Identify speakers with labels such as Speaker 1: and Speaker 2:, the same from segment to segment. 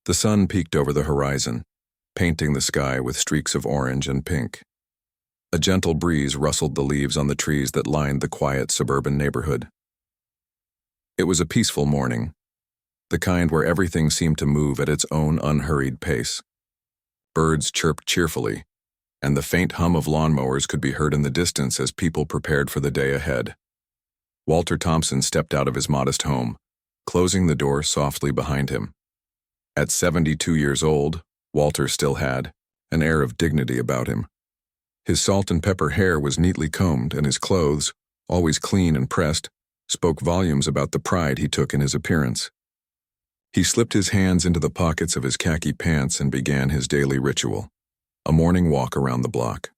Speaker 1: The sun peeked over the horizon, painting the sky with streaks of orange and pink. A gentle breeze rustled the leaves on the trees that lined the quiet suburban neighborhood. It was a peaceful morning, the kind where everything seemed to move at its own unhurried pace. Birds chirped cheerfully, and the faint hum of lawnmowers could be heard in the distance as people prepared for the day ahead. Walter Thompson stepped out of his modest home, closing the door softly behind him. At 72 years old, Walter still had an air of dignity about him. His salt and pepper hair was neatly combed, and his clothes, always clean and pressed, spoke volumes about the pride he took in his appearance. He slipped his hands into the pockets of his khaki pants and began his daily ritual, a morning walk around the block.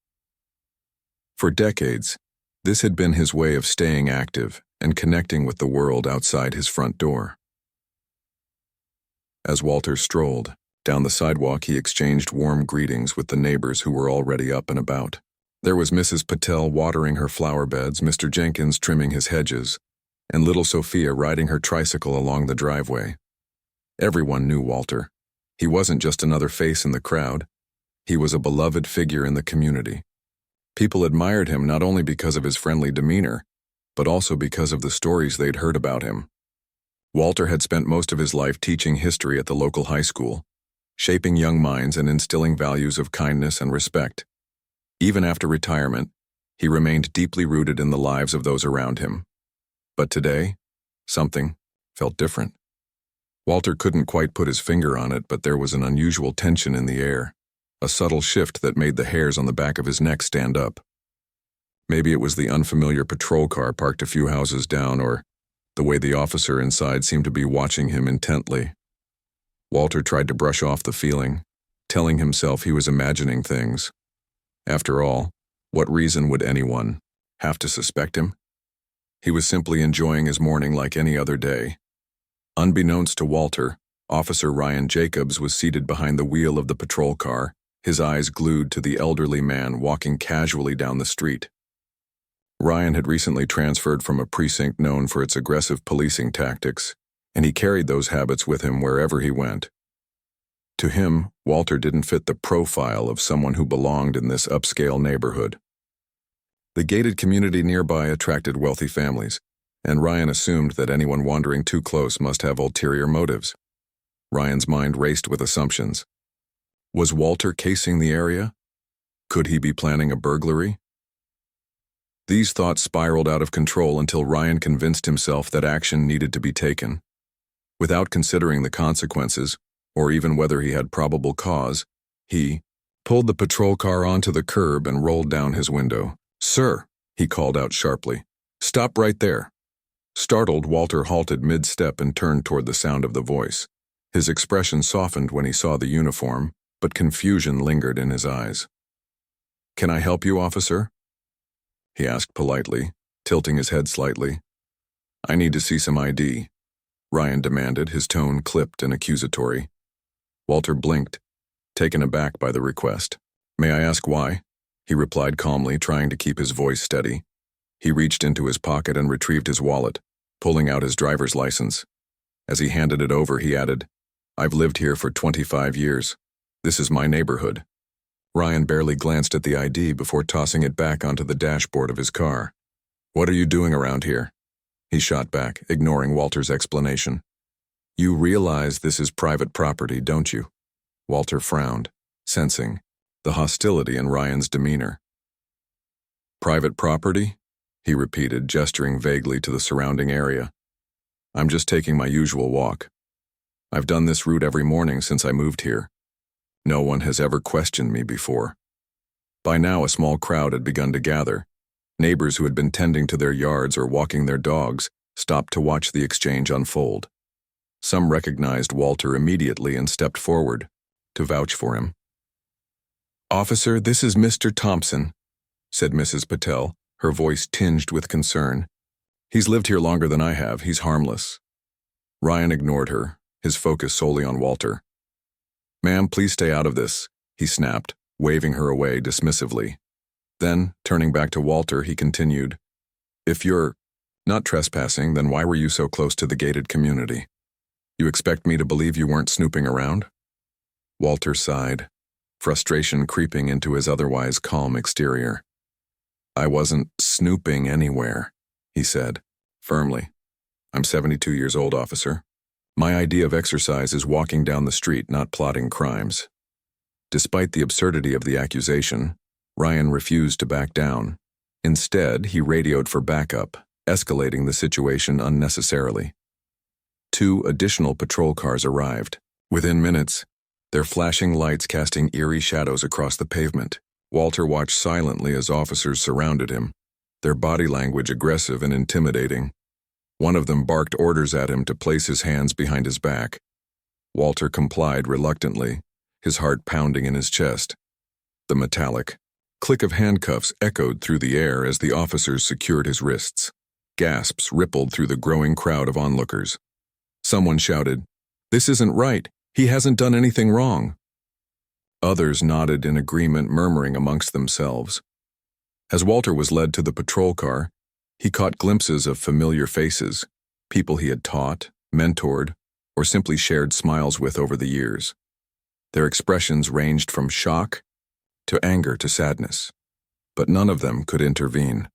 Speaker 1: For decades, this had been his way of staying active and connecting with the world outside his front door. As Walter strolled down the sidewalk, he exchanged warm greetings with the neighbors who were already up and about. There was Mrs. Patel watering her flower beds, Mr. Jenkins trimming his hedges, and little Sophia riding her tricycle along the driveway. Everyone knew Walter. He wasn't just another face in the crowd. He was a beloved figure in the community. People admired him not only because of his friendly demeanor, but also because of the stories they'd heard about him. Walter had spent most of his life teaching history at the local high school, shaping young minds and instilling values of kindness and respect. Even after retirement, he remained deeply rooted in the lives of those around him. But today, something felt different. Walter couldn't quite put his finger on it, but there was an unusual tension in the air, a subtle shift that made the hairs on the back of his neck stand up. Maybe it was the unfamiliar patrol car parked a few houses down, or the way the officer inside seemed to be watching him intently. Walter tried to brush off the feeling, telling himself he was imagining things. After all, what reason would anyone have to suspect him? He was simply enjoying his morning like any other day. Unbeknownst to Walter, Officer Ryan Jacobs was seated behind the wheel of the patrol car, his eyes glued to the elderly man walking casually down the street. Ryan had recently transferred from a precinct known for its aggressive policing tactics, and he carried those habits with him wherever he went. To him, Walter didn't fit the profile of someone who belonged in this upscale neighborhood. The gated community nearby attracted wealthy families, and Ryan assumed that anyone wandering too close must have ulterior motives. Ryan's mind raced with assumptions. Was Walter casing the area? Could he be planning a burglary? These thoughts spiraled out of control until Ryan convinced himself that action needed to be taken. Without considering the consequences, or even whether he had probable cause, he pulled the patrol car onto the curb and rolled down his window. "Sir," he called out sharply, "stop right there." Startled, Walter halted mid-step and turned toward the sound of the voice. His expression softened when he saw the uniform, but confusion lingered in his eyes. "Can I help you, officer?" he asked politely, tilting his head slightly. "I need to see some ID," Ryan demanded, his tone clipped and accusatory. Walter blinked, taken aback by the request. "May I ask why?" he replied calmly, trying to keep his voice steady. He reached into his pocket and retrieved his wallet, pulling out his driver's license. As he handed it over, he added, "I've lived here for 25 years. This is my neighborhood." Ryan barely glanced at the ID before tossing it back onto the dashboard of his car. "What are you doing around here?" he shot back, ignoring Walter's explanation. "You realize this is private property, don't you?" Walter frowned, sensing the hostility in Ryan's demeanor. "Private property?" he repeated, gesturing vaguely to the surrounding area. "I'm just taking my usual walk. I've done this route every morning since I moved here. No one has ever questioned me before." By now, a small crowd had begun to gather. Neighbors who had been tending to their yards or walking their dogs stopped to watch the exchange unfold. Some recognized Walter immediately and stepped forward to vouch for him. "Officer, this is Mr. Thompson," said Mrs. Patel, her voice tinged with concern. "He's lived here longer than I have. He's harmless." Ryan ignored her, his focus solely on Walter. "Ma'am, please stay out of this," he snapped, waving her away dismissively. Then, turning back to Walter, he continued, "If you're not trespassing, then why were you so close to the gated community? You expect me to believe you weren't snooping around?" Walter sighed, frustration creeping into his otherwise calm exterior. "I wasn't snooping anywhere," he said, firmly. "I'm 72 years old, officer. My idea of exercise is walking down the street, not plotting crimes." Despite the absurdity of the accusation, Ryan refused to back down. Instead, he radioed for backup, escalating the situation unnecessarily. 2 additional patrol cars arrived. Within minutes, their flashing lights casting eerie shadows across the pavement. Walter watched silently as officers surrounded him, their body language aggressive and intimidating. One of them barked orders at him to place his hands behind his back. Walter complied reluctantly, his heart pounding in his chest. The metallic click of handcuffs echoed through the air as the officers secured his wrists. Gasps rippled through the growing crowd of onlookers. Someone shouted, "This isn't right. He hasn't done anything wrong." Others nodded in agreement, murmuring amongst themselves. As Walter was led to the patrol car, he caught glimpses of familiar faces, people he had taught, mentored, or simply shared smiles with over the years. Their expressions ranged from shock to anger to sadness, but none of them could intervene.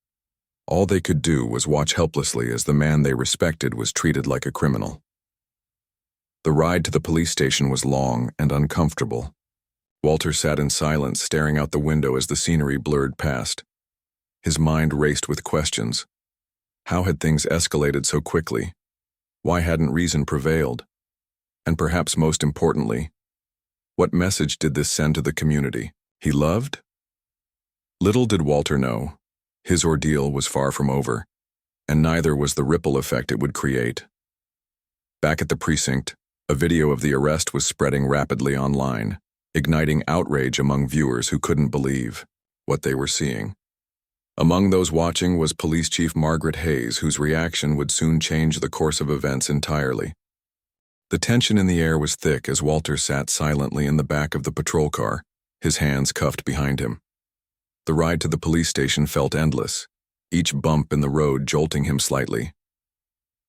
Speaker 1: All they could do was watch helplessly as the man they respected was treated like a criminal. The ride to the police station was long and uncomfortable. Walter sat in silence, staring out the window as the scenery blurred past. His mind raced with questions. How had things escalated so quickly? Why hadn't reason prevailed? And perhaps most importantly, what message did this send to the community he loved? Little did Walter know, his ordeal was far from over, and neither was the ripple effect it would create. Back at the precinct, a video of the arrest was spreading rapidly online, igniting outrage among viewers who couldn't believe what they were seeing. Among those watching was Police Chief Margaret Hayes, whose reaction would soon change the course of events entirely. The tension in the air was thick as Walter sat silently in the back of the patrol car, his hands cuffed behind him. The ride to the police station felt endless, each bump in the road jolting him slightly.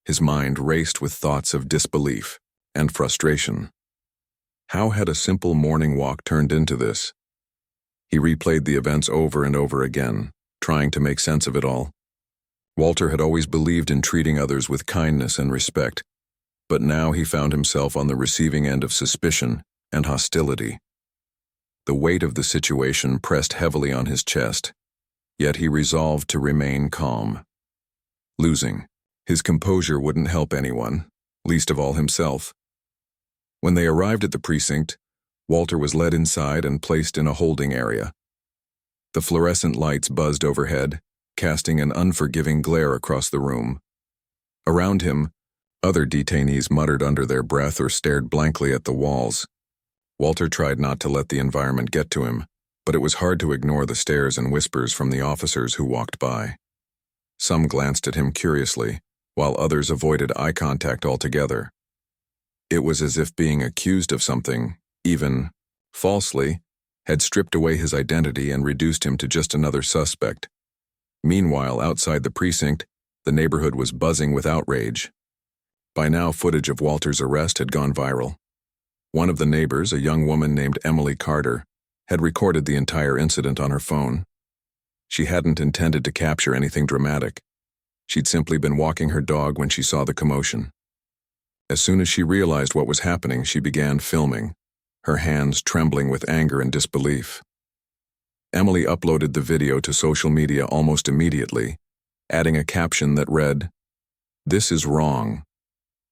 Speaker 1: His mind raced with thoughts of disbelief and frustration. How had a simple morning walk turned into this? He replayed the events over and over again, trying to make sense of it all. Walter had always believed in treating others with kindness and respect, but now he found himself on the receiving end of suspicion and hostility. The weight of the situation pressed heavily on his chest, yet he resolved to remain calm. Losing his composure wouldn't help anyone, least of all himself. When they arrived at the precinct, Walter was led inside and placed in a holding area. The fluorescent lights buzzed overhead, casting an unforgiving glare across the room. Around him, other detainees muttered under their breath or stared blankly at the walls. Walter tried not to let the environment get to him, but it was hard to ignore the stares and whispers from the officers who walked by. Some glanced at him curiously, while others avoided eye contact altogether. It was as if being accused of something, even falsely, had stripped away his identity and reduced him to just another suspect. Meanwhile, outside the precinct, the neighborhood was buzzing with outrage. By now, footage of Walter's arrest had gone viral. One of the neighbors, a young woman named Emily Carter, had recorded the entire incident on her phone. She hadn't intended to capture anything dramatic. She'd simply been walking her dog when she saw the commotion. As soon as she realized what was happening, she began filming, her hands trembling with anger and disbelief. Emily uploaded the video to social media almost immediately, adding a caption that read, "This is wrong.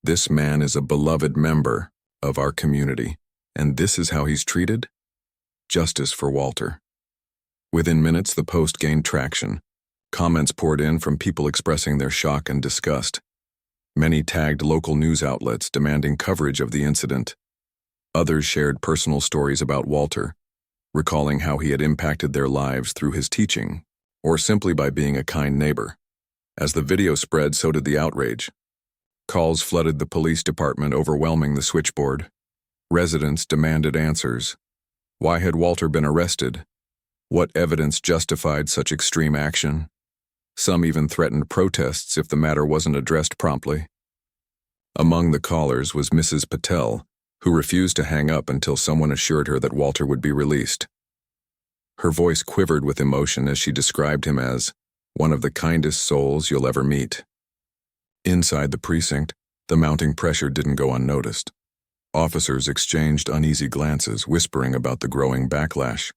Speaker 1: This man is a beloved member of our community, and this is how he's treated? Justice for Walter." Within minutes, the post gained traction. Comments poured in from people expressing their shock and disgust. Many tagged local news outlets demanding coverage of the incident. Others shared personal stories about Walter, recalling how he had impacted their lives through his teaching, or simply by being a kind neighbor. As the video spread, so did the outrage. Calls flooded the police department, overwhelming the switchboard. Residents demanded answers. Why had Walter been arrested? What evidence justified such extreme action? Some even threatened protests if the matter wasn't addressed promptly. Among the callers was Mrs. Patel, who refused to hang up until someone assured her that Walter would be released. Her voice quivered with emotion as she described him as one of the kindest souls you'll ever meet. Inside the precinct, the mounting pressure didn't go unnoticed. Officers exchanged uneasy glances, whispering about the growing backlash.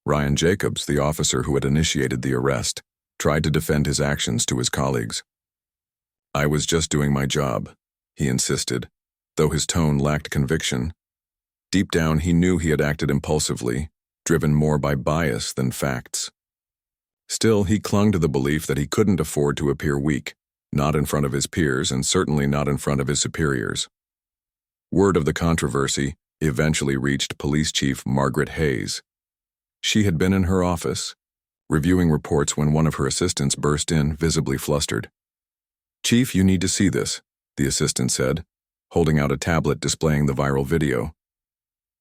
Speaker 1: Ryan Jacobs, the officer who had initiated the arrest, tried to defend his actions to his colleagues. "I was just doing my job," he insisted, though his tone lacked conviction. Deep down, he knew he had acted impulsively, driven more by bias than facts. Still, he clung to the belief that he couldn't afford to appear weak, not in front of his peers and certainly not in front of his superiors. Word of the controversy eventually reached Police Chief Margaret Hayes. She had been in her office, reviewing reports when one of her assistants burst in, visibly flustered. "Chief, you need to see this," the assistant said, holding out a tablet displaying the viral video.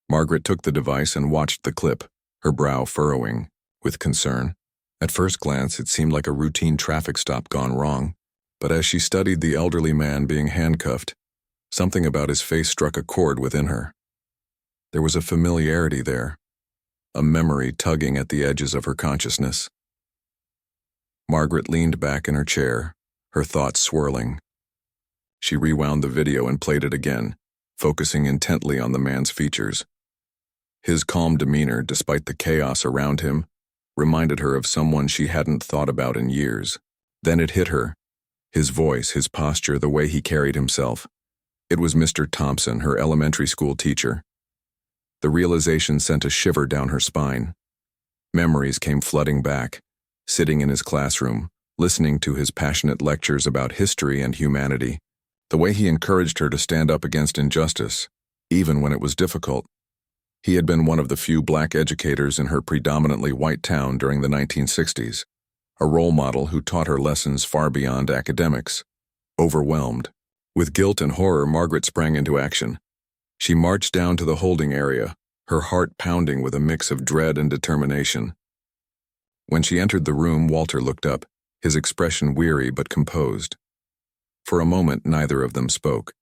Speaker 1: Margaret took the device and watched the clip, her brow furrowing with concern. At first glance, it seemed like a routine traffic stop gone wrong, but as she studied the elderly man being handcuffed, something about his face struck a chord within her. There was a familiarity there, a memory tugging at the edges of her consciousness. Margaret leaned back in her chair, her thoughts swirling. She rewound the video and played it again, focusing intently on the man's features. His calm demeanor, despite the chaos around him, reminded her of someone she hadn't thought about in years. Then it hit her. His voice, his posture, the way he carried himself. It was Mr. Thompson, her elementary school teacher. The realization sent a shiver down her spine. Memories came flooding back, sitting in his classroom, listening to his passionate lectures about history and humanity, the way he encouraged her to stand up against injustice, even when it was difficult. He had been one of the few black educators in her predominantly white town during the 1960s, a role model who taught her lessons far beyond academics. Overwhelmed, with guilt and horror, Margaret sprang into action. She marched down to the holding area, her heart pounding with a mix of dread and determination. When she entered the room, Walter looked up, his expression weary but composed. For a moment, neither of them spoke.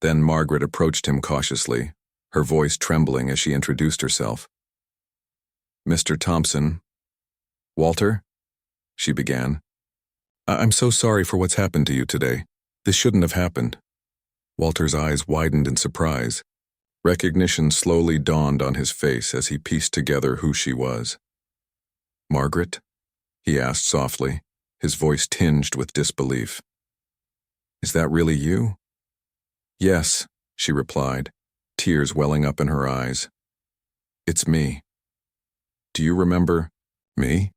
Speaker 1: Then Margaret approached him cautiously, her voice trembling as she introduced herself. "Mr. Thompson." "Walter?" she began. "I'm so sorry for what's happened to you today. This shouldn't have happened." Walter's eyes widened in surprise. Recognition slowly dawned on his face as he pieced together who she was. "Margaret?" he asked softly, his voice tinged with disbelief. "Is that really you?" "Yes," she replied, tears welling up in her eyes. "It's me. Do you remember me?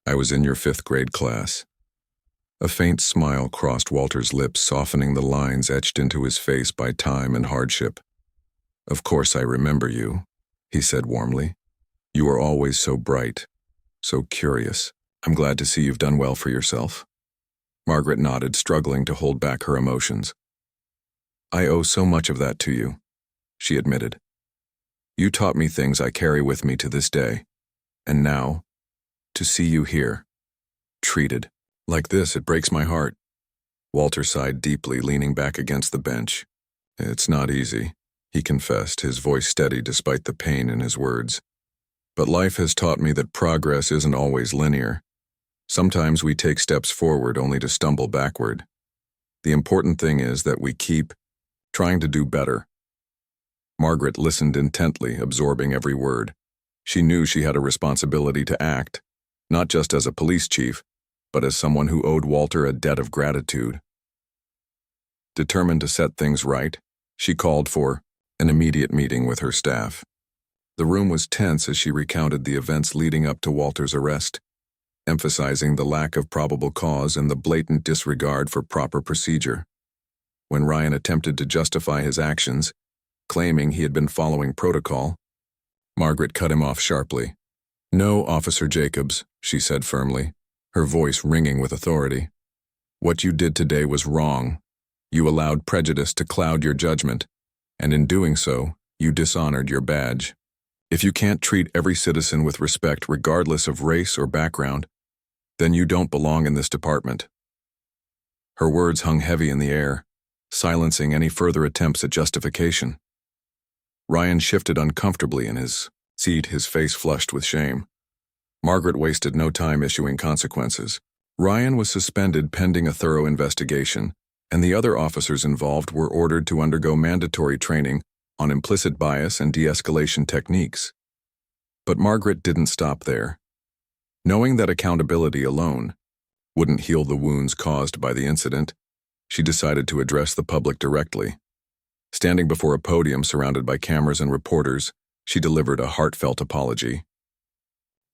Speaker 1: I was in your 5th grade class." A faint smile crossed Walter's lips, softening the lines etched into his face by time and hardship. "Of course I remember you," he said warmly. "You were always so bright, so curious. I'm glad to see you've done well for yourself." Margaret nodded, struggling to hold back her emotions. "I owe so much of that to you," she admitted. "You taught me things I carry with me to this day. And now, to see you here, treated like this, it breaks my heart." Walter sighed deeply, leaning back against the bench. "It's not easy," he confessed, his voice steady despite the pain in his words. "But life has taught me that progress isn't always linear. Sometimes we take steps forward only to stumble backward. The important thing is that we keep trying to do better." Margaret listened intently, absorbing every word. She knew she had a responsibility to act, not just as a police chief, but as someone who owed Walter a debt of gratitude. Determined to set things right, she called for an immediate meeting with her staff. The room was tense as she recounted the events leading up to Walter's arrest, emphasizing the lack of probable cause and the blatant disregard for proper procedure. When Ryan attempted to justify his actions, claiming he had been following protocol, Margaret cut him off sharply. "No, Officer Jacobs," she said firmly, her voice ringing with authority. "What you did today was wrong. You allowed prejudice to cloud your judgment, and in doing so, you dishonored your badge. If you can't treat every citizen with respect regardless of race or background, then you don't belong in this department." Her words hung heavy in the air, silencing any further attempts at justification. Ryan shifted uncomfortably in his seat, his face flushed with shame. Margaret wasted no time issuing consequences. Ryan was suspended pending a thorough investigation, and the other officers involved were ordered to undergo mandatory training on implicit bias and de-escalation techniques. But Margaret didn't stop there. Knowing that accountability alone wouldn't heal the wounds caused by the incident, she decided to address the public directly. Standing before a podium surrounded by cameras and reporters, she delivered a heartfelt apology.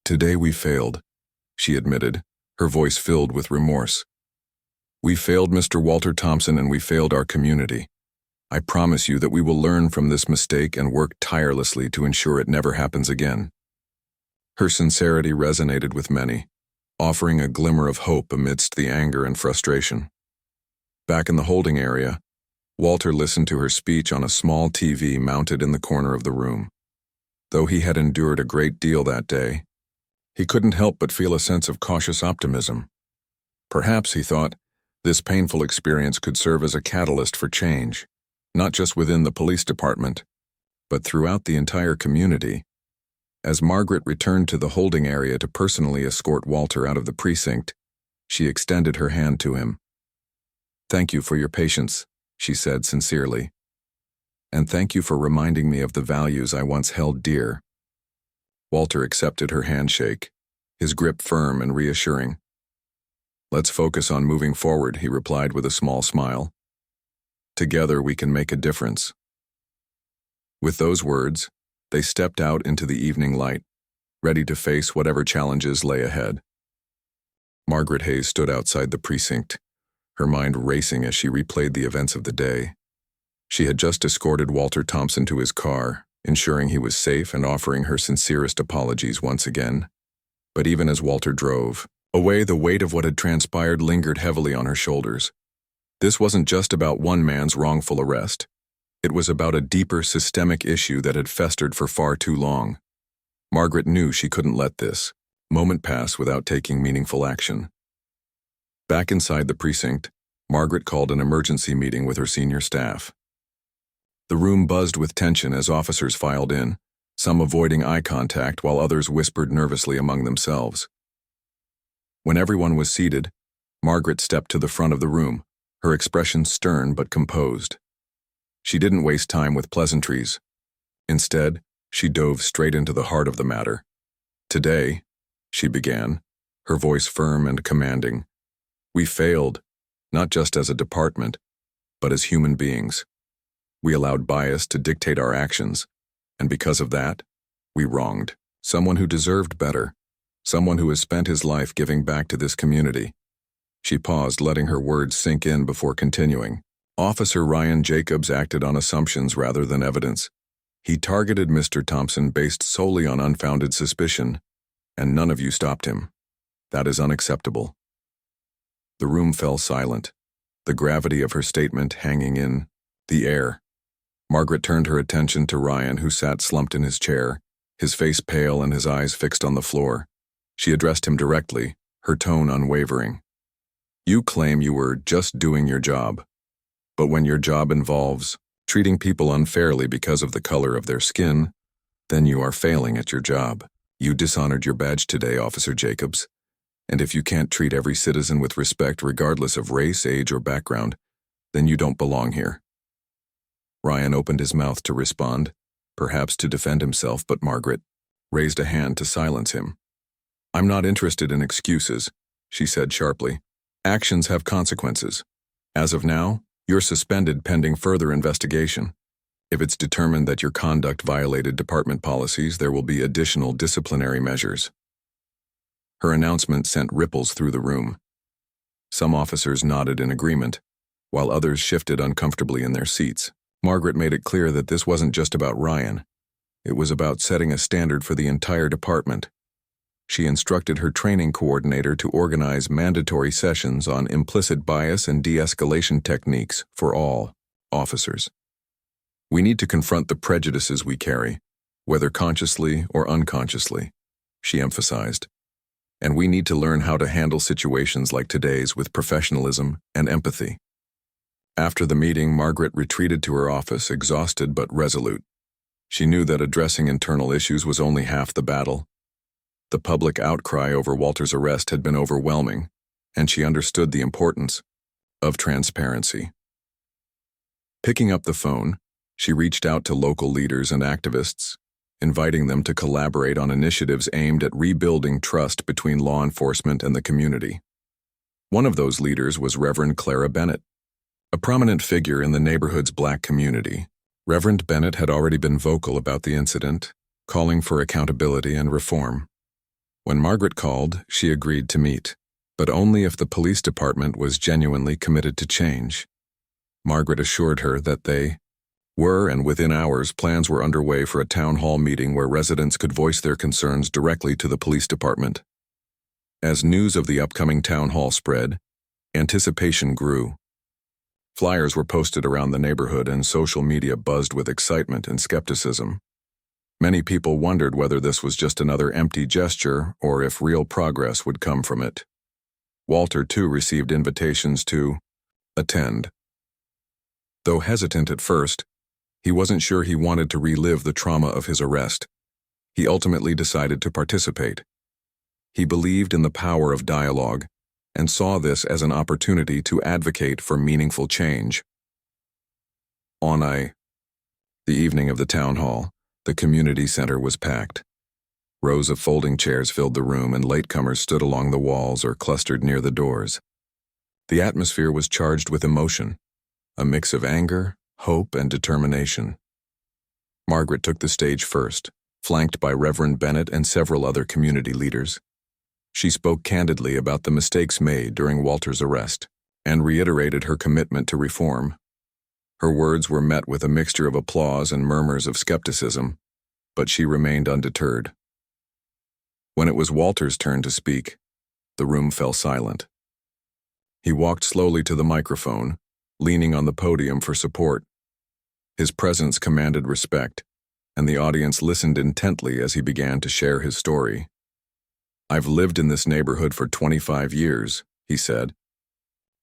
Speaker 1: "Today we failed," she admitted, her voice filled with remorse. "We failed Mr. Walter Thompson and we failed our community. I promise you that we will learn from this mistake and work tirelessly to ensure it never happens again." Her sincerity resonated with many, offering a glimmer of hope amidst the anger and frustration. Back in the holding area, Walter listened to her speech on a small TV mounted in the corner of the room. Though he had endured a great deal that day, he couldn't help but feel a sense of cautious optimism. Perhaps, he thought, this painful experience could serve as a catalyst for change, not just within the police department, but throughout the entire community. As Margaret returned to the holding area to personally escort Walter out of the precinct, she extended her hand to him. "Thank you for your patience," she said sincerely. "And thank you for reminding me of the values I once held dear." Walter accepted her handshake, his grip firm and reassuring. "Let's focus on moving forward," he replied with a small smile. "Together we can make a difference." With those words, they stepped out into the evening light, ready to face whatever challenges lay ahead. Margaret Hayes stood outside the precinct, her mind racing as she replayed the events of the day. She had just escorted Walter Thompson to his car, ensuring he was safe and offering her sincerest apologies once again. But even as Walter drove away, the weight of what had transpired lingered heavily on her shoulders. This wasn't just about one man's wrongful arrest. It was about a deeper systemic issue that had festered for far too long. Margaret knew she couldn't let this moment pass without taking meaningful action. Back inside the precinct, Margaret called an emergency meeting with her senior staff. The room buzzed with tension as officers filed in, some avoiding eye contact while others whispered nervously among themselves. When everyone was seated, Margaret stepped to the front of the room, her expression stern but composed. She didn't waste time with pleasantries. Instead, she dove straight into the heart of the matter. "Today," she began, her voice firm and commanding, "we failed, not just as a department, but as human beings. We allowed bias to dictate our actions, and because of that, we wronged someone who deserved better, someone who has spent his life giving back to this community." She paused, letting her words sink in before continuing. "Officer Ryan Jacobs acted on assumptions rather than evidence. He targeted Mr. Thompson based solely on unfounded suspicion, and none of you stopped him. That is unacceptable." The room fell silent, the gravity of her statement hanging in the air. Margaret turned her attention to Ryan, who sat slumped in his chair, his face pale and his eyes fixed on the floor. She addressed him directly, her tone unwavering. "You claim you were just doing your job. But when your job involves treating people unfairly because of the color of their skin, then you are failing at your job. You dishonored your badge today, Officer Jacobs. And if you can't treat every citizen with respect regardless of race, age, or background, then you don't belong here." Ryan opened his mouth to respond, perhaps to defend himself, but Margaret raised a hand to silence him. "I'm not interested in excuses," she said sharply. "Actions have consequences. As of now, you're suspended pending further investigation. If it's determined that your conduct violated department policies, there will be additional disciplinary measures." Her announcement sent ripples through the room. Some officers nodded in agreement, while others shifted uncomfortably in their seats. Margaret made it clear that this wasn't just about Ryan. It was about setting a standard for the entire department. She instructed her training coordinator to organize mandatory sessions on implicit bias and de-escalation techniques for all officers. "We need to confront the prejudices we carry, whether consciously or unconsciously," she emphasized. "And we need to learn how to handle situations like today's with professionalism and empathy." After the meeting, Margaret retreated to her office, exhausted but resolute. She knew that addressing internal issues was only half the battle. The public outcry over Walter's arrest had been overwhelming, and she understood the importance of transparency. Picking up the phone, she reached out to local leaders and activists, inviting them to collaborate on initiatives aimed at rebuilding trust between law enforcement and the community. One of those leaders was Reverend Clara Bennett, a prominent figure in the neighborhood's Black community. Reverend Bennett had already been vocal about the incident, calling for accountability and reform. When Margaret called, she agreed to meet, but only if the police department was genuinely committed to change. Margaret assured her that they were, and within hours, plans were underway for a town hall meeting where residents could voice their concerns directly to the police department. As news of the upcoming town hall spread, anticipation grew. Flyers were posted around the neighborhood and social media buzzed with excitement and skepticism. Many people wondered whether this was just another empty gesture or if real progress would come from it. Walter, too, received invitations to attend. Though hesitant at first, he wasn't sure he wanted to relive the trauma of his arrest. He ultimately decided to participate. He believed in the power of dialogue and saw this as an opportunity to advocate for meaningful change. The evening of the town hall, the community center was packed. Rows of folding chairs filled the room and latecomers stood along the walls or clustered near the doors. The atmosphere was charged with emotion, a mix of anger, hope, and determination. Margaret took the stage first, flanked by Reverend Bennett and several other community leaders. She spoke candidly about the mistakes made during Walter's arrest and reiterated her commitment to reform. Her words were met with a mixture of applause and murmurs of skepticism, but she remained undeterred. When it was Walter's turn to speak, the room fell silent. He walked slowly to the microphone, leaning on the podium for support. His presence commanded respect, and the audience listened intently as he began to share his story. "I've lived in this neighborhood for 25 years, he said,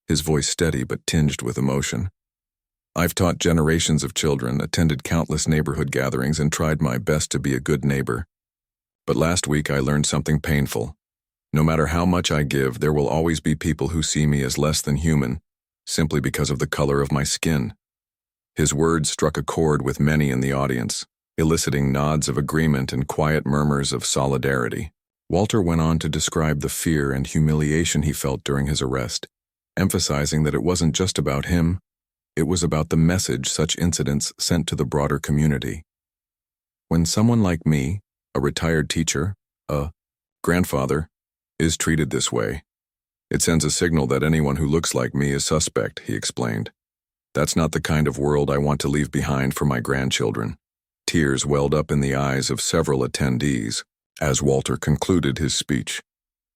Speaker 1: his voice steady but tinged with emotion. "I've taught generations of children, attended countless neighborhood gatherings, and tried my best to be a good neighbor. But last week I learned something painful. No matter how much I give, there will always be people who see me as less than human, simply because of the color of my skin." His words struck a chord with many in the audience, eliciting nods of agreement and quiet murmurs of solidarity. Walter went on to describe the fear and humiliation he felt during his arrest, emphasizing that it wasn't just about him, it was about the message such incidents sent to the broader community. "When someone like me, a retired teacher, a grandfather, is treated this way, it sends a signal that anyone who looks like me is suspect," he explained. "That's not the kind of world I want to leave behind for my grandchildren." Tears welled up in the eyes of several attendees as Walter concluded his speech.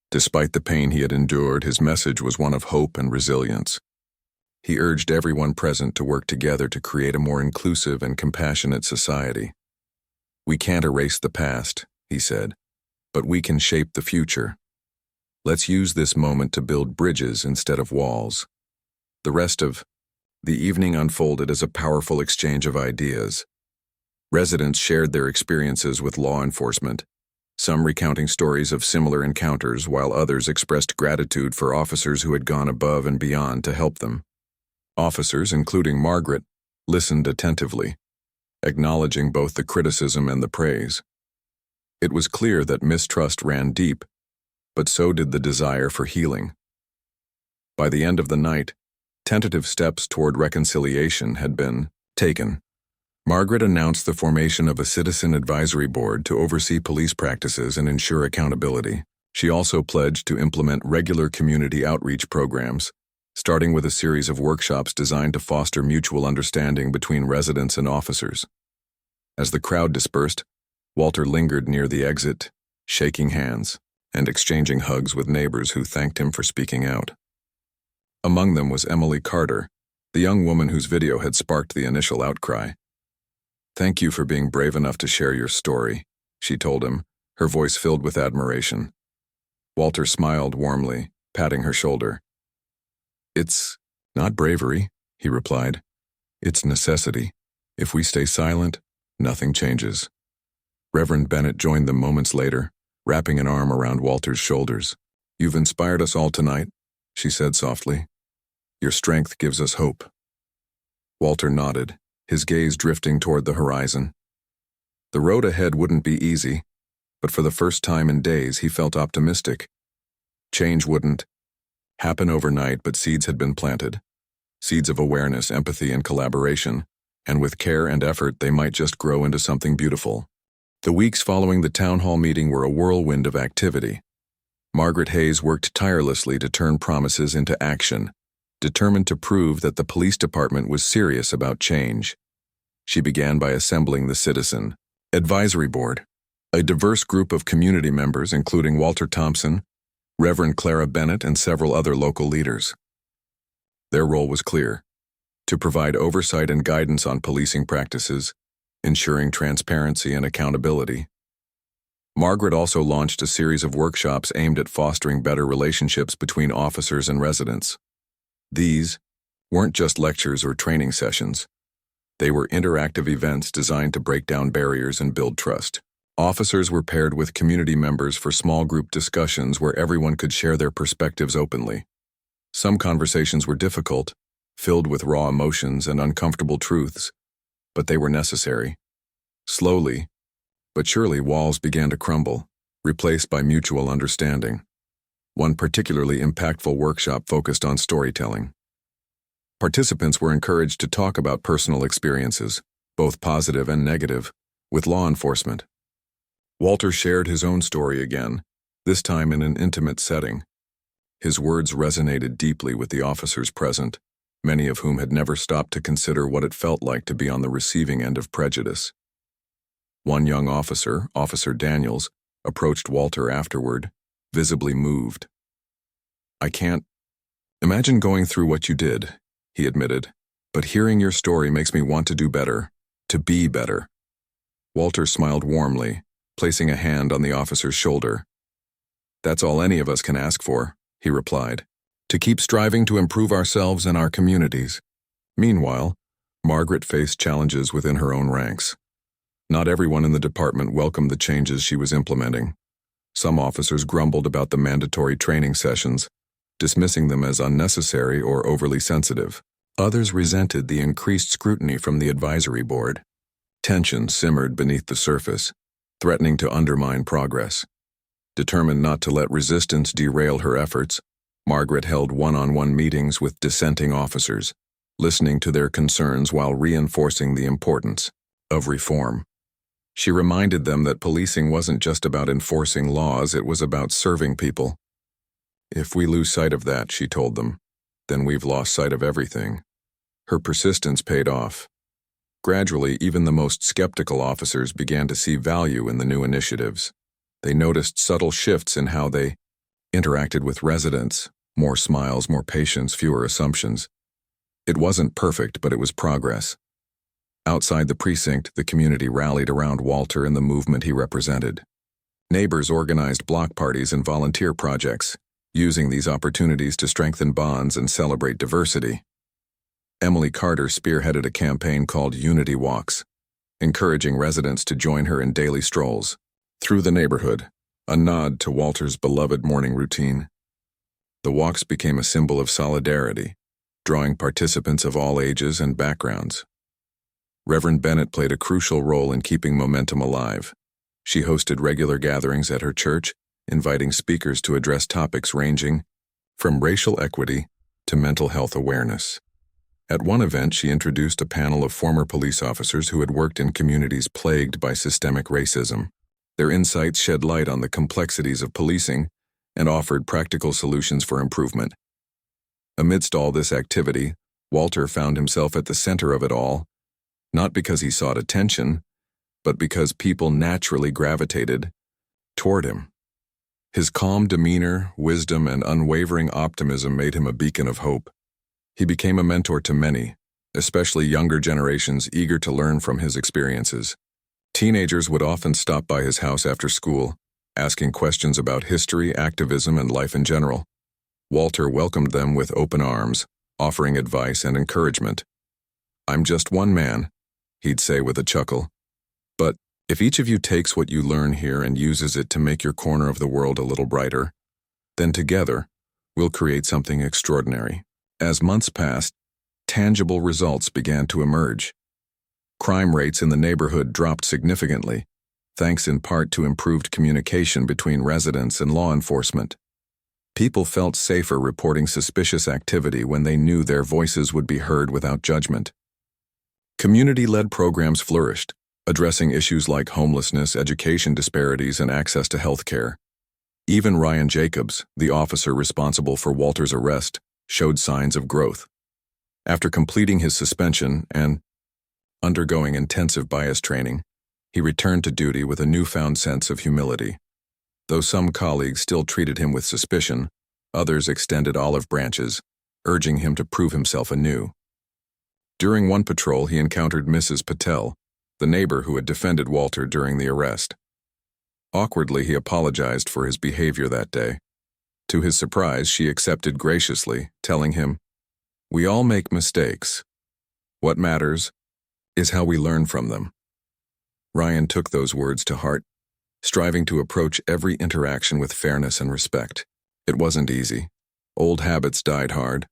Speaker 1: Despite the pain he had endured, his message was one of hope and resilience. He urged everyone present to work together to create a more inclusive and compassionate society. "We can't erase the past," he said, "but we can shape the future. Let's use this moment to build bridges instead of walls." The rest of the evening unfolded as a powerful exchange of ideas. Residents shared their experiences with law enforcement, some recounting stories of similar encounters while others expressed gratitude for officers who had gone above and beyond to help them. Officers, including Margaret, listened attentively, acknowledging both the criticism and the praise. It was clear that mistrust ran deep, but so did the desire for healing. By the end of the night, tentative steps toward reconciliation had been taken. Margaret announced the formation of a citizen advisory board to oversee police practices and ensure accountability. She also pledged to implement regular community outreach programs, starting with a series of workshops designed to foster mutual understanding between residents and officers. As the crowd dispersed, Walter lingered near the exit, shaking hands and exchanging hugs with neighbors who thanked him for speaking out. Among them was Emily Carter, the young woman whose video had sparked the initial outcry. "Thank you for being brave enough to share your story," she told him, her voice filled with admiration. Walter smiled warmly, patting her shoulder. "It's not bravery," he replied. "It's necessity. If we stay silent, Nothing changes. Reverend Bennett joined them moments later, wrapping an arm around Walter's shoulders. "You've inspired us all tonight," she said softly. "Your strength gives us hope." Walter nodded, his gaze drifting toward the horizon. The road ahead wouldn't be easy, but for the first time in days he felt optimistic. Change wouldn't happen overnight, but seeds had been planted. Seeds of awareness, empathy, and collaboration, and with care and effort they might just grow into something beautiful. The weeks following the town hall meeting were a whirlwind of activity. Margaret Hayes worked tirelessly to turn promises into action, determined to prove that the police department was serious about change. She began by assembling the Citizen Advisory Board, a diverse group of community members including Walter Thompson, Reverend Clara Bennett, and several other local leaders. Their role was clear: to provide oversight and guidance on policing practices, ensuring transparency and accountability. Margaret also launched a series of workshops aimed at fostering better relationships between officers and residents. These weren't just lectures or training sessions. They were interactive events designed to break down barriers and build trust. Officers were paired with community members for small group discussions where everyone could share their perspectives openly. Some conversations were difficult, filled with raw emotions and uncomfortable truths, but they were necessary. Slowly, but surely, walls began to crumble, replaced by mutual understanding. One particularly impactful workshop focused on storytelling. Participants were encouraged to talk about personal experiences, both positive and negative, with law enforcement. Walter shared his own story again, this time in an intimate setting. His words resonated deeply with the officers present, many of whom had never stopped to consider what it felt like to be on the receiving end of prejudice. One young officer, Officer Daniels, approached Walter afterward, visibly moved. "I can't imagine going through what you did," he admitted, "but hearing your story makes me want to do better, to be better." Walter smiled warmly, placing a hand on the officer's shoulder. "That's all any of us can ask for," he replied, "to keep striving to improve ourselves and our communities." Meanwhile, Margaret faced challenges within her own ranks. Not everyone in the department welcomed the changes she was implementing. Some officers grumbled about the mandatory training sessions, dismissing them as unnecessary or overly sensitive. Others resented the increased scrutiny from the advisory board. Tension simmered beneath the surface, threatening to undermine progress. Determined not to let resistance derail her efforts, Margaret held one-on-one meetings with dissenting officers, listening to their concerns while reinforcing the importance of reform. She reminded them that policing wasn't just about enforcing laws, it was about serving people. "If we lose sight of that," she told them, "then we've lost sight of everything." Her persistence paid off. Gradually, even the most skeptical officers began to see value in the new initiatives. They noticed subtle shifts in how they interacted with residents: more smiles, more patience, fewer assumptions. It wasn't perfect, but it was progress. Outside the precinct, the community rallied around Walter and the movement he represented. Neighbors organized block parties and volunteer projects, using these opportunities to strengthen bonds and celebrate diversity. Emily Carter spearheaded a campaign called Unity Walks, encouraging residents to join her in daily strolls through the neighborhood, a nod to Walter's beloved morning routine. The walks became a symbol of solidarity, drawing participants of all ages and backgrounds. Reverend Bennett played a crucial role in keeping momentum alive. She hosted regular gatherings at her church, inviting speakers to address topics ranging from racial equity to mental health awareness. At one event, she introduced a panel of former police officers who had worked in communities plagued by systemic racism. Their insights shed light on the complexities of policing and offered practical solutions for improvement. Amidst all this activity, Walter found himself at the center of it all, not because he sought attention, but because people naturally gravitated toward him. His calm demeanor, wisdom, and unwavering optimism made him a beacon of hope. He became a mentor to many, especially younger generations eager to learn from his experiences. Teenagers would often stop by his house after school, asking questions about history, activism, and life in general. Walter welcomed them with open arms, offering advice and encouragement. "I'm just one man," he'd say with a chuckle, But if each of you takes what you learn here and uses it to make your corner of the world a little brighter, then together, we'll create something extraordinary." As months passed, tangible results began to emerge. Crime rates in the neighborhood dropped significantly, thanks in part to improved communication between residents and law enforcement. People felt safer reporting suspicious activity when they knew their voices would be heard without judgment. Community-led programs flourished, addressing issues like homelessness, education disparities, and access to health care. Even Ryan Jacobs, the officer responsible for Walter's arrest, showed signs of growth. After completing his suspension and undergoing intensive bias training, he returned to duty with a newfound sense of humility. Though some colleagues still treated him with suspicion, others extended olive branches, urging him to prove himself anew. During one patrol, he encountered Mrs. Patel, the neighbor who had defended Walter during the arrest. Awkwardly, he apologized for his behavior that day. To his surprise, she accepted graciously, telling him, "We all make mistakes. What matters is how we learn from them." Ryan took those words to heart, striving to approach every interaction with fairness and respect. It wasn't easy. Old habits died hard.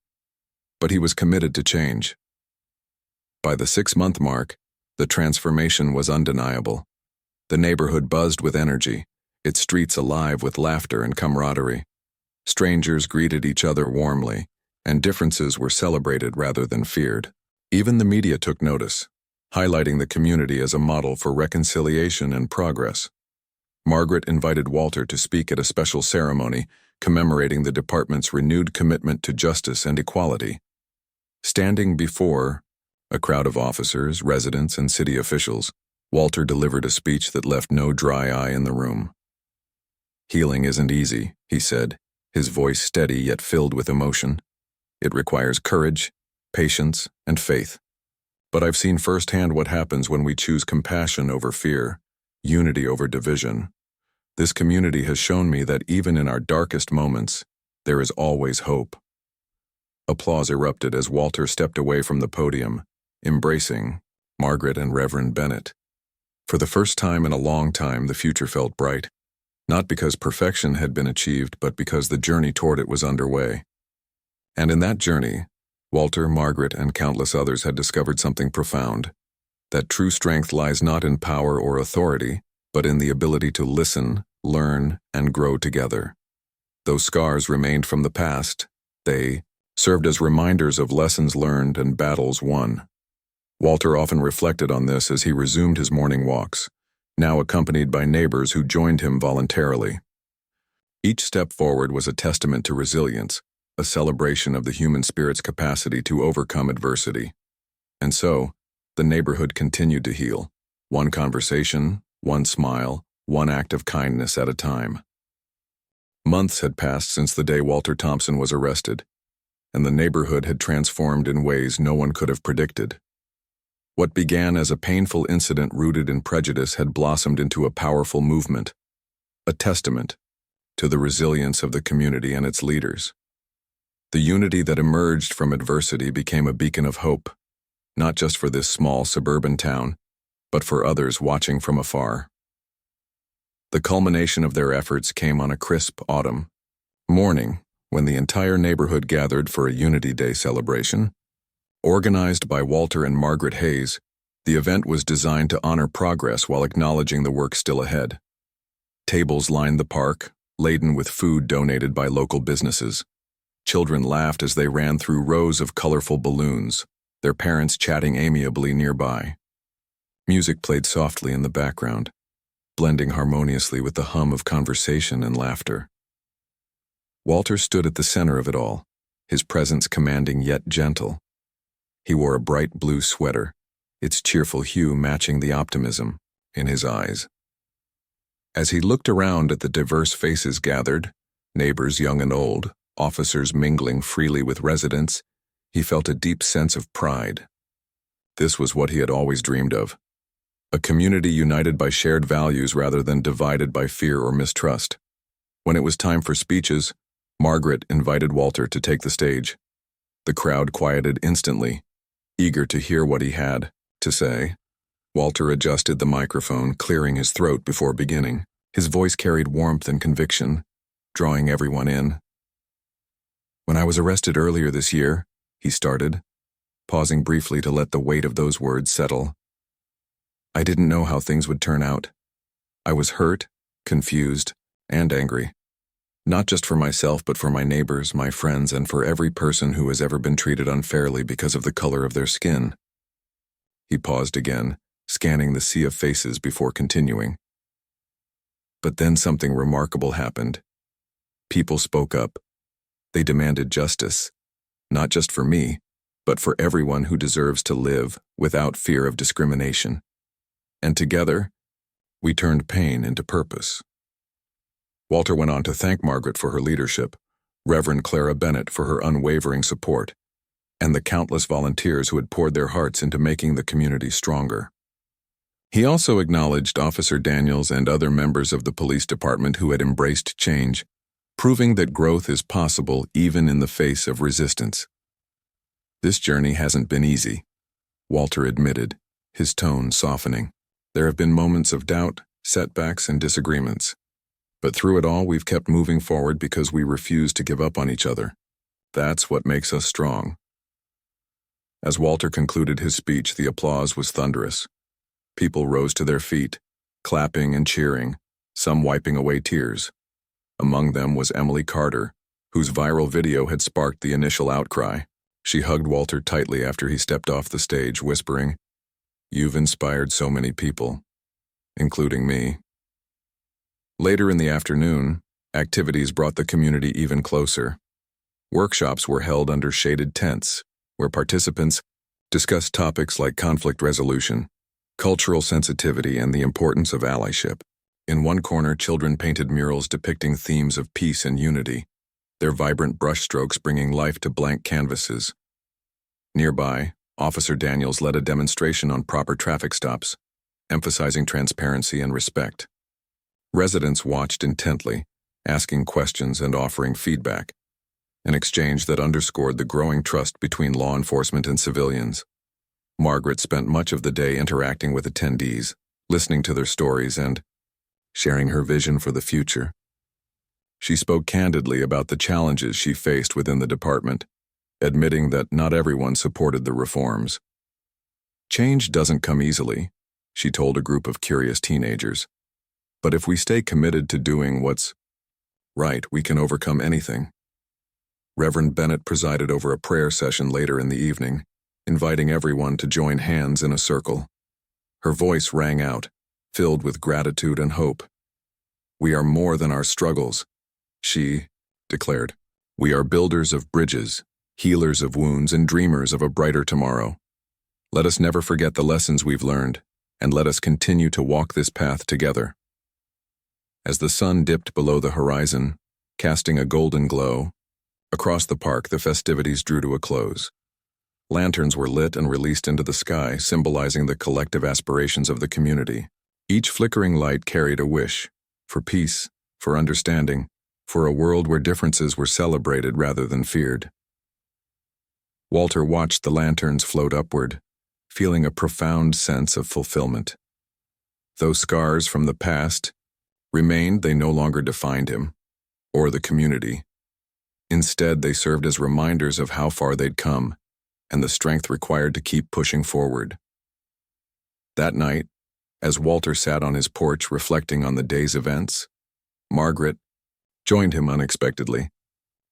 Speaker 1: But he was committed to change. By the 6-month mark, the transformation was undeniable. The neighborhood buzzed with energy, its streets alive with laughter and camaraderie. Strangers greeted each other warmly, and differences were celebrated rather than feared. Even the media took notice, highlighting the community as a model for reconciliation and progress. Margaret invited Walter to speak at a special ceremony commemorating the department's renewed commitment to justice and equality. Standing before a crowd of officers, residents, and city officials, Walter delivered a speech that left no dry eye in the room. "Healing isn't easy," he said, his voice steady yet filled with emotion. "It requires courage, patience, and faith. But I've seen firsthand what happens when we choose compassion over fear, unity over division. This community has shown me that even in our darkest moments, there is always hope." Applause erupted as Walter stepped away from the podium, embracing Margaret and Reverend Bennett. For the first time in a long time, the future felt bright, not because perfection had been achieved, but because the journey toward it was underway. And in that journey, Walter, Margaret, and countless others had discovered something profound, that true strength lies not in power or authority, but in the ability to listen, learn, and grow together. Though scars remained from the past, they served as reminders of lessons learned and battles won. Walter often reflected on this as he resumed his morning walks, now accompanied by neighbors who joined him voluntarily. Each step forward was a testament to resilience, a celebration of the human spirit's capacity to overcome adversity. And so, the neighborhood continued to heal, one conversation, one smile, one act of kindness at a time. Months had passed since the day Walter Thompson was arrested, and the neighborhood had transformed in ways no one could have predicted. What began as a painful incident rooted in prejudice had blossomed into a powerful movement, a testament to the resilience of the community and its leaders. The unity that emerged from adversity became a beacon of hope, not just for this small suburban town, but for others watching from afar. The culmination of their efforts came on a crisp autumn morning when the entire neighborhood gathered for a Unity Day celebration. Organized by Walter and Margaret Hayes, the event was designed to honor progress while acknowledging the work still ahead. Tables lined the park, laden with food donated by local businesses. Children laughed as they ran through rows of colorful balloons, their parents chatting amiably nearby. Music played softly in the background, blending harmoniously with the hum of conversation and laughter. Walter stood at the center of it all, his presence commanding yet gentle. He wore a bright blue sweater, its cheerful hue matching the optimism in his eyes. As he looked around at the diverse faces gathered, neighbors young and old, officers mingling freely with residents, he felt a deep sense of pride. This was what he had always dreamed of, a community united by shared values rather than divided by fear or mistrust. When it was time for speeches, Margaret invited Walter to take the stage. The crowd quieted instantly, eager to hear what he had to say. Walter adjusted the microphone, clearing his throat before beginning. His voice carried warmth and conviction, drawing everyone in. "When I was arrested earlier this year," he started, pausing briefly to let the weight of those words settle, "I didn't know how things would turn out. I was hurt, confused, and angry. Not just for myself, but for my neighbors, my friends, and for every person who has ever been treated unfairly because of the color of their skin." He paused again, scanning the sea of faces before continuing. But then something remarkable happened. People spoke up. They demanded justice, not just for me, but for everyone who deserves to live without fear of discrimination. And together, we turned pain into purpose. Walter went on to thank Margaret for her leadership, Reverend Clara Bennett for her unwavering support, and the countless volunteers who had poured their hearts into making the community stronger. He also acknowledged Officer Daniels and other members of the police department who had embraced change, proving that growth is possible even in the face of resistance. "This journey hasn't been easy," Walter admitted, his tone softening. "There have been moments of doubt, setbacks, and disagreements. But through it all, we've kept moving forward because we refuse to give up on each other. That's what makes us strong." As Walter concluded his speech, the applause was thunderous. People rose to their feet, clapping and cheering, some wiping away tears. Among them was Emily Carter, whose viral video had sparked the initial outcry. She hugged Walter tightly after he stepped off the stage, whispering, "You've inspired so many people, including me." Later in the afternoon, activities brought the community even closer. Workshops were held under shaded tents, where participants discussed topics like conflict resolution, cultural sensitivity, and the importance of allyship. In one corner, children painted murals depicting themes of peace and unity, their vibrant brushstrokes bringing life to blank canvases. Nearby, Officer Daniels led a demonstration on proper traffic stops, emphasizing transparency and respect. Residents watched intently, asking questions and offering feedback, an exchange that underscored the growing trust between law enforcement and civilians. Margaret spent much of the day interacting with attendees, listening to their stories and sharing her vision for the future. She spoke candidly about the challenges she faced within the department, admitting that not everyone supported the reforms. "Change doesn't come easily," she told a group of curious teenagers. "But if we stay committed to doing what's right, we can overcome anything." Reverend Bennett presided over a prayer session later in the evening, inviting everyone to join hands in a circle. Her voice rang out, filled with gratitude and hope. "We are more than our struggles," she declared. "We are builders of bridges, healers of wounds, and dreamers of a brighter tomorrow. Let us never forget the lessons we've learned, and let us continue to walk this path together." As the sun dipped below the horizon, casting a golden glow, across the park the festivities drew to a close. Lanterns were lit and released into the sky, symbolizing the collective aspirations of the community. Each flickering light carried a wish, for peace, for understanding, for a world where differences were celebrated rather than feared. Walter watched the lanterns float upward, feeling a profound sense of fulfillment. Though scars from the past remained, they no longer defined him, or the community. Instead, they served as reminders of how far they'd come, and the strength required to keep pushing forward. That night, as Walter sat on his porch reflecting on the day's events, Margaret joined him unexpectedly.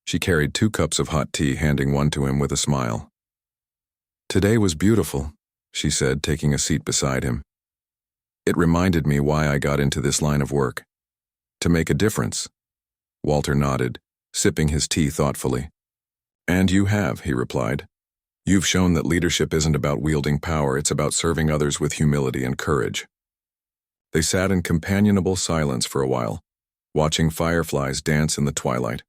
Speaker 1: She carried 2 cups of hot tea, handing one to him with a smile. "Today was beautiful," she said, taking a seat beside him. "It reminded me why I got into this line of work. To make a difference." Walter nodded, sipping his tea thoughtfully. "And you have," he replied. "You've shown that leadership isn't about wielding power, it's about serving others with humility and courage." They sat in companionable silence for a while, watching fireflies dance in the twilight.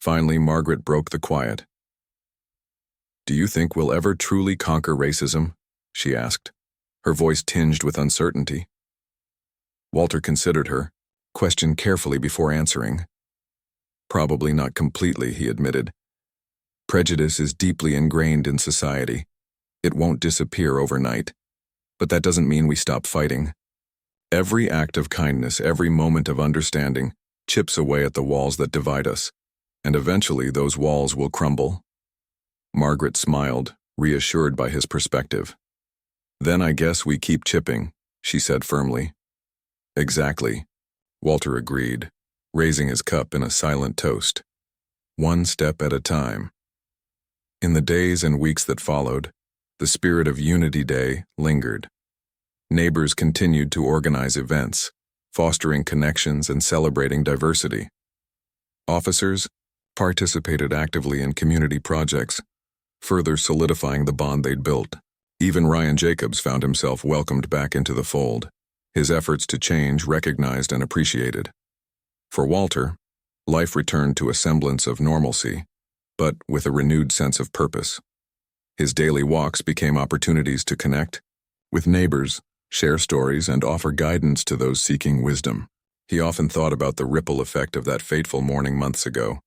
Speaker 1: Finally, Margaret broke the quiet. "Do you think we'll ever truly conquer racism?" she asked, her voice tinged with uncertainty. Walter considered her, questioned carefully before answering. "Probably not completely," he admitted. "Prejudice is deeply ingrained in society. It won't disappear overnight. But that doesn't mean we stop fighting. Every act of kindness, every moment of understanding, chips away at the walls that divide us, and eventually those walls will crumble. Margaret smiled, reassured by his perspective. Then I guess we keep chipping, she said firmly. Exactly, Walter agreed, raising his cup in a silent toast. One step at a time. In the days and weeks that followed, the spirit of Unity Day lingered. Neighbors continued to organize events, fostering connections and celebrating diversity. Officers participated actively in community projects, further solidifying the bond they'd built. Even Ryan Jacobs found himself welcomed back into the fold, his efforts to change recognized and appreciated. For Walter, life returned to a semblance of normalcy, but with a renewed sense of purpose. His daily walks became opportunities to connect with neighbors, share stories, and offer guidance to those seeking wisdom. He often thought about the ripple effect of that fateful morning months ago.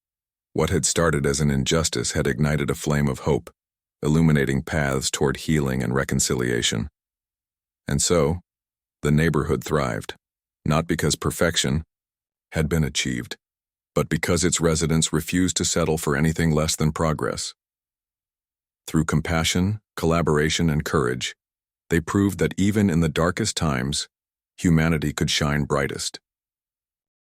Speaker 1: What had started as an injustice had ignited a flame of hope, illuminating paths toward healing and reconciliation. And so, the neighborhood thrived, not because perfection had been achieved, but because its residents refused to settle for anything less than progress. Through compassion, collaboration, and courage, they proved that even in the darkest times, humanity could shine brightest.